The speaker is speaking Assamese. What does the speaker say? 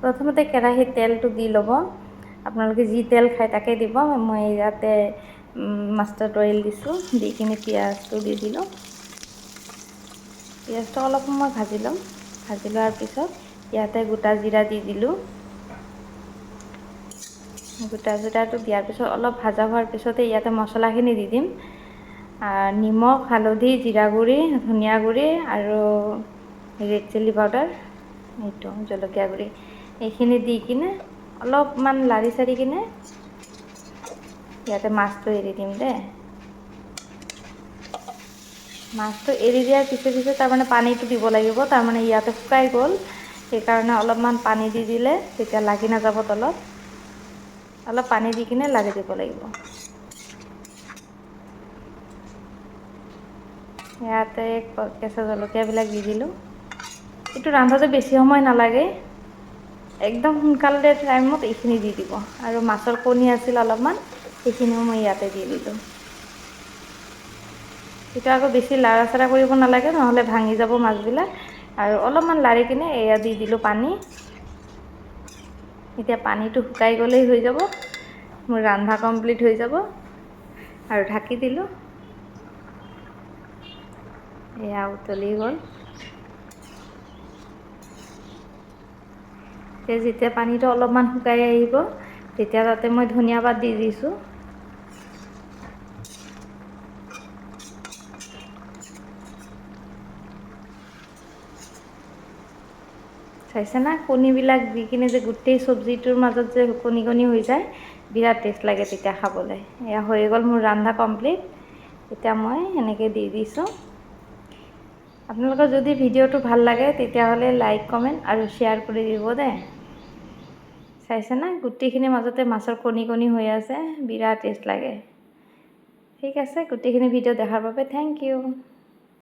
প্ৰথমতে কেৰাহীত তেলটো দি ল'ব। আপোনালোকে যি তেল খায় তাকে দিব। মই ইয়াতে মাষ্টাৰ্ড অইল দিছোঁ, দি কিনে পিঁয়াজটো দি দিলোঁ। পিঁয়াজটো অলপ সময় ভাজি ল'ম। ভাজি লোৱাৰ পিছত ইয়াতে গোটা জিৰা দি দিলোঁ। গোটা জিৰাটো দিয়াৰ পিছত অলপ ভাজা হোৱাৰ পিছতে ইয়াতে মছলাখিনি দি দিম। নিমখ, হালধি, জিৰা গুড়ি, ধনিয়া গুড়ি আৰু ৰেড চিলি পাউডাৰ, এইটো জলকীয়া গুড়ি, এইখিনি দি কিনে অলপমান লাৰি চাৰি কিনে ইয়াতে মাছটো এৰি দিম দেই। মাছটো এৰি দিয়াৰ পিছে পিছে তাৰমানে পানীটো দিব লাগিব, তাৰমানে ইয়াতে শুকাই গ'ল, সেইকাৰণে অলপমান পানী দি দিলে তেতিয়া লাগি নাযাব তলত। অলপ পানী দি কিনে লাগি দিব লাগিব। ইয়াতে কেঁচা জলকীয়াবিলাক দি দিলোঁ। এইটো ৰান্ধোতে বেছি সময় নালাগে, একদম সোনকালে টাইমত এইখিনি দি দিব। আৰু মাছৰ কণী আছিল অলপমান, সেইখিনিও মই ইয়াতে দি দিলোঁ। এইটো আকৌ বেছি লাৰা-চাৰা কৰিব নালাগে, নহ'লে ভাঙি যাব মাছবিলাক। আৰু অলপমান লাৰি কিনে এয়া দি দিলোঁ পানী। এতিয়া পানীটো শুকাই গ'লেই হৈ যাব, মোৰ ৰন্ধা কমপ্লিট হৈ যাব। আৰু ঢাকি দিলোঁ। এয়া উতলি গ'ল। যেতিয়া পানীটো অলপমান শুকাই আহিব, তেতিয়া তাতে মই ধনিয়া পাত দি দিছোঁ। চাইছে না, কণীবিলাক দি কিনে যে গোটেই চব্জিটোৰ মাজত যে কণী কণী হৈ যায়, বিৰাট টেষ্ট লাগে তেতিয়া খাবলৈ। এয়া হৈ গ'ল মোৰ ৰন্ধা কমপ্লিট। এতিয়া মই এনেকৈ দি দিছোঁ। আপোনালোকৰ যদি ভিডিঅ'টো ভাল লাগে তেতিয়াহ'লে লাইক, কমেণ্ট আৰু শ্বেয়াৰ কৰি দিব দেই। চাইছে না, গোটেইখিনিৰ মাজতে মাছৰ কণী কণী হৈ আছে, বিৰাট টেষ্ট লাগে। ঠিক আছে, গোটেইখিনি ভিডিঅ' দেখাৰ বাবে থেংক ইউ।